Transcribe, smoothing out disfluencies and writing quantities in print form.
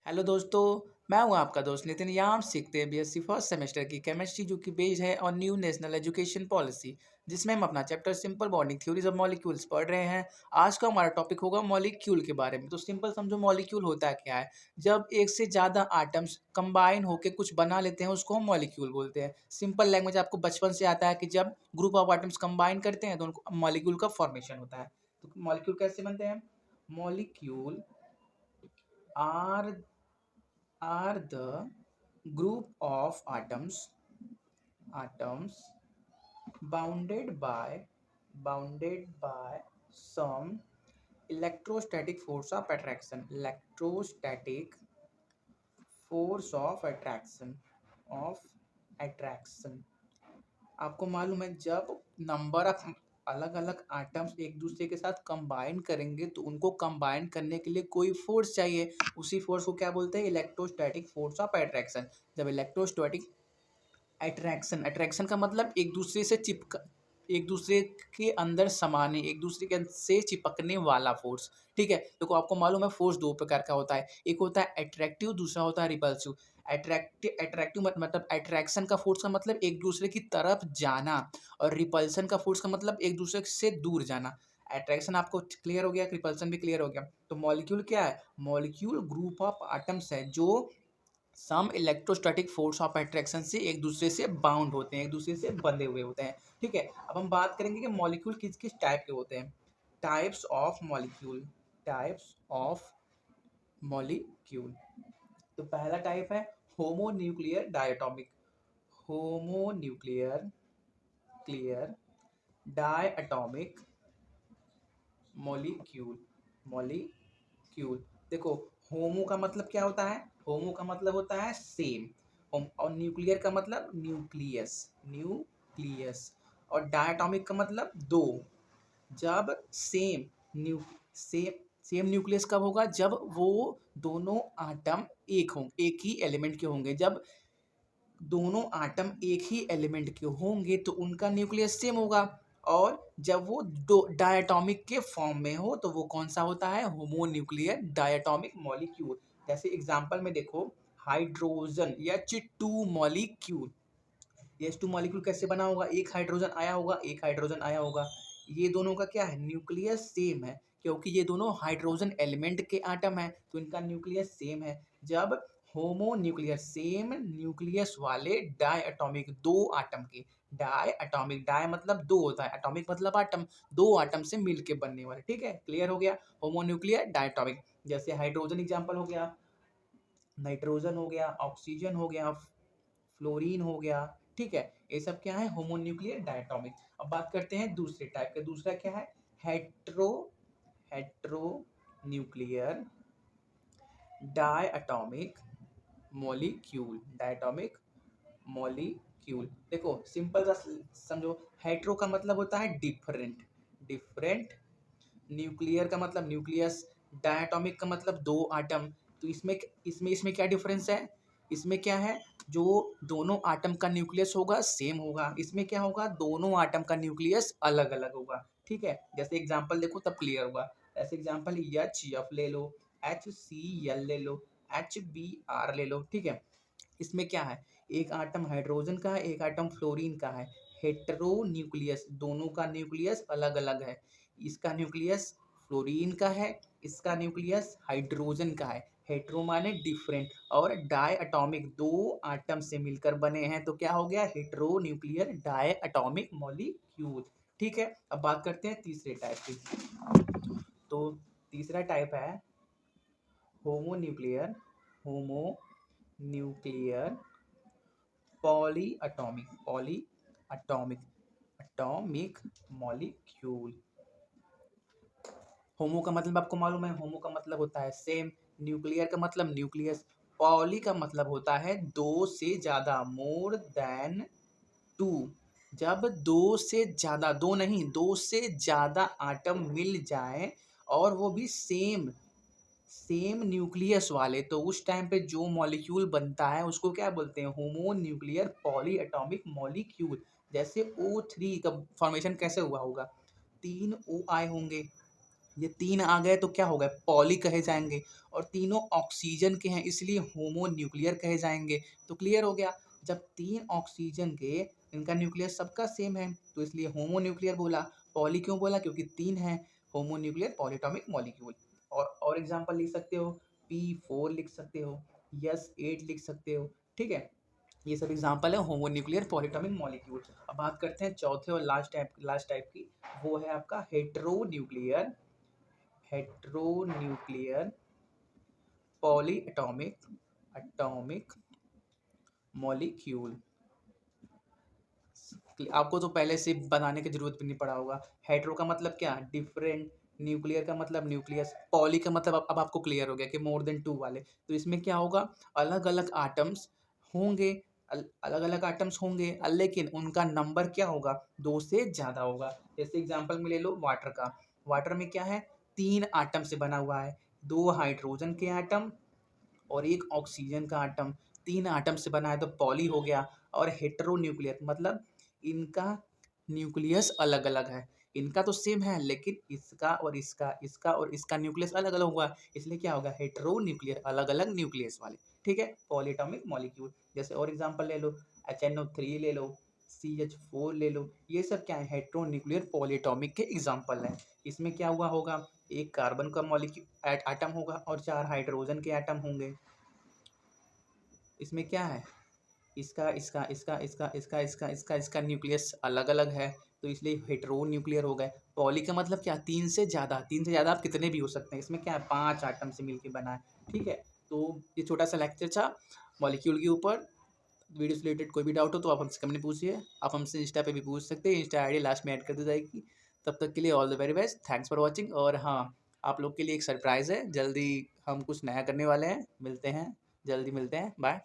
Hello दोस्तों। मैं हूं आपका दोस्त नितिन। यहाँ हम सीखते हैं बीएससी फर्स्ट सेमेस्टर की केमिस्ट्री, जो कि बेस्ड है और न्यू नेशनल एजुकेशन पॉलिसी, जिसमें हम अपना chapter simple bonding theories of molecules पढ़ रहे हैं। आज का हमारा टॉपिक होगा मॉलिक्यूल के बारे में। तो सिंपल समझो, मॉलिक्यूल होता क्या है। जब एक से ज़्यादा आइटम्स कंबाइन होकर कुछ बना लेते हैं, उसको हम मॉलिक्यूल बोलते हैं। सिंपल लैंग्वेज आपको बचपन से आता है कि जब ग्रुप ऑफ आइटम्स कंबाइन करते हैं तो उनको मॉलिक्यूल का फॉर्मेशन होता है। तो मॉलिक्यूल कैसे बनते हैं? Molecule are the group of atoms bounded by some electrostatic force of attraction। आपको मालूम है, जब नंबर ऑफ अलग अलग आइटम्स एक दूसरे के साथ कंबाइन करेंगे तो उनको कंबाइन करने के लिए कोई फोर्स चाहिए। उसी फोर्स को क्या बोलते हैं? Electrostatic force of attraction. जब इलेक्ट्रोस्टैटिक अट्रैक्शन अट्रैक्शन का मतलब एक दूसरे के अंदर समाने, एक दूसरे के से चिपकने वाला फोर्स। ठीक है, देखो आपको मालूम है फोर्स दो प्रकार का होता है। एक होता है अट्रैक्टिव, दूसरा होता है रिपल्सिव। अट्रैक्टिव मतलब अट्रैक्शन का फोर्स का मतलब एक दूसरे की तरफ जाना, और रिपल्सन का फोर्स का मतलब एक दूसरे से दूर जाना। अट्रैक्शन आपको क्लियर हो गया, रिपल्सन भी क्लियर हो गया। तो मॉलिक्यूल क्या है? मॉलिक्यूल ग्रुप ऑफ एटम्स है जो सम इलेक्ट्रोस्टैटिक फोर्स ऑफ अट्रैक्शन से एक दूसरे से बाउंड होते हैं, एक दूसरे से बंधे हुए होते हैं। ठीक है, अब हम बात करेंगे कि मॉलिक्यूल किस किस टाइप के होते हैं। Types of molecule. Types of molecule. तो पहला टाइप है homonuclear diatomic. Homonuclear clear diatomic molecule. Molecule देखो, होमो का मतलब क्या होता है? होमो का मतलब होता है सेम, और न्यूक्लियर का मतलब न्यूक्लियस। न्यूक्लियस और डायटोमिक का मतलब दो। जब same new same same nucleus कब होगा? जब वो दोनों आटम एक ही एलिमेंट के होंगे। जब दोनों आटम एक ही एलिमेंट के होंगे तो उनका न्यूक्लियस सेम होगा। और जब वो दो डायटोमिक के फॉर्म में हो तो वो कौन सा होता है? Homonuclear diatomic molecule. जैसे एग्जांपल में देखो, hydrogen H2 molecule. H2 molecule कैसे बना होगा? एक हाइड्रोजन आया होगा, एक हाइड्रोजन आया होगा। ये दोनों का क्या है? न्यूक्लियस सेम है, क्योंकि ये दोनों हाइड्रोजन एलिमेंट के आटम है, तो इनका न्यूक्लियस सेम है। जब होमो न्यूक्लियर सेम न्यूक्लियस वाले डाई एटॉमिक दो आटम के, डाई एटॉमिक, डाई मतलब दो होता है, एटॉमिक मतलब आटम, दो आटम से मिलके बनने वाले। ठीक है, क्लियर हो गया? Homo nuclear diatomic. जैसे हाइड्रोजन एग्जांपल हो गया, नाइट्रोजन हो गया, ऑक्सीजन हो गया, फ्लोरीन हो गया। ठीक है, ये सब क्या है? Homonuclear diatomic. अब बात करते हैं दूसरे टाइप का। दूसरा क्या है? Hetero hetero nuclear diatomic molecule. Diatomic molecule देखो, सिंपल सा समझो। हेट्रो का मतलब होता है डिफरेंट, डिफरेंट। न्यूक्लियर का मतलब न्यूक्लियस। डायटोमिक का मतलब दो आटम। तो इसमें इसमें इसमें क्या डिफरेंस है? इसमें क्या है? जो दोनों आटम का न्यूक्लियस होगा सेम होगा, इसमें क्या होगा? दोनों आटम का न्यूक्लियस अलग अलग होगा। ठीक है, जैसे एग्जांपल देखो तब क्लियर होगा। ऐसे एग्जांपल HF ले लो, HCl ले लो, HBr ले लो। ठीक है, इसमें क्या है? एक आटम हाइड्रोजन का है, एक आटम फ्लोरीन का है। हेटेरो न्यूक्लियस, दोनों का न्यूक्लियस अलग अलग है। इसका न्यूक्लियस फ्लोरीन का है, इसका न्यूक्लियस हाइड्रोजन का है। हेटेरो माने डिफरेंट, और डाई एटॉमिक दो आटम से मिलकर बने हैं, तो क्या हो गया? Hetero nuclear di atomic molecule. ठीक है, अब बात करते हैं तीसरे टाइप की। तो तीसरा टाइप है homonuclear polyatomic molecule. Homo का मतलब आपको मालूम है, होमो का मतलब होता है सेम, न्यूक्लियर का मतलब न्यूक्लियस, पॉली का मतलब होता है दो से ज्यादा, मोर देन टू। जब दो से ज्यादा, दो नहीं, दो से ज्यादा आटम मिल जाए और वो भी सेम सेम न्यूक्लियस वाले, तो उस टाइम पे जो मॉलिक्यूल बनता है उसको क्या बोलते हैं? Homo nuclear poly atomic molecule. जैसे O3 का फॉर्मेशन कैसे हुआ होगा? तीन O आए होंगे, ये 3 आ गए तो क्या हो गए, पॉली कहे जाएंगे, और तीनों ऑक्सीजन के हैं इसलिए होमोन्यूक्लियर कहे जाएंगे। तो क्लियर हो गया, जब 3 ऑक्सीजन के, इनका न्यूक्लियस सबका सेम है तो इसलिए होमोन्यूक्लियर बोला। पॉली क्यों बोला, क्योंकि 3 है, होमोन्यूक्लियर पॉलीटॉमिक मॉलिक्यूल। और एग्जांपल लिख सकते हो, P4 लिख सकते हो, S8 लिख सकते हो, ठीक है। ये सब एग्जांपल है होमोन्यूक्लियर पॉलीटॉमिक मॉलिक्यूल। अब बात करते हैं चौथे और लास्ट टाइप की, वो है आपका हेट्रोन्यूक्लियर पॉलीएटॉमिक मॉलिक्यूल। आपको तो पहले से बनाने की जरूरत भी नहीं पड़ा होगा। हेट्रो का मतलब क्या, डिफरेंट, न्यूक्लियर का मतलब न्यूक्लियस, पॉली का मतलब अब आपको क्लियर हो गया कि मोर देन 2 वाले। तो इसमें क्या होगा, अलग अलग आटम्स होंगे, अलग अलग आटम्स होंगे, लेकिन उनका नंबर क्या होगा, 2 से ज़्यादा होगा। जैसे एग्जांपल में ले लो वाटर का, वाटर में क्या है, 3 आटम से बना हुआ है, 2 हाइड्रोजन के आटम और 1 ऑक्सीजन का आटम, 3 आटम से बना है तो पॉली हो गया। और हेटेरोन्यूक्लियर मतलब इनका न्यूक्लियस अलग अलग है, इनका तो सेम है लेकिन इसका और इसका और इसका न्यूक्लियस अलग अलग हुआ, इसलिए क्या होगा, हेटेरोन्यूक्लियर, अलग अलग न्यूक्लियस वाले, ठीक है, पॉलीएटॉमिक मॉलिक्यूल। जैसे और एग्जांपल ले लो, HNO3 ले लो, CH4 ले लो, ये सब क्या है, हेटेरोन्यूक्लियर पॉलीएटॉमिक के एग्जांपल हैं। इसमें क्या हुआ होगा, एक कार्बन का मॉलिक्यूल एटम होगा और 4 हाइड्रोजन के एटम होंगे। इसमें क्या है, इसका न्यूक्लियस अलग अलग है, तो इसलिए हेटेरो न्यूक्लियर हो गए। पॉली का मतलब क्या, 3 से ज़्यादा, 3 से ज़्यादा आप कितने भी हो सकते हैं, इसमें क्या है, 5 आटम से मिलके बना है, ठीक है। तो ये छोटा सा लेक्चर था मॉलिक्यूल के ऊपर। वीडियो से रिलेटेड कोई भी डाउट हो तो आप हमसे कमेंट में पूछिए, आप हमसे इंस्टा पे भी पूछ सकते हैं, इंस्टा आईडी लास्ट में ऐड कर दी जाएगी। तब तक के लिए all the very best, thanks for watching. और हाँ, आप लोग के लिए एक सरप्राइज़ है, जल्दी हम कुछ नया करने वाले हैं, मिलते हैं, जल्दी मिलते हैं, बाय।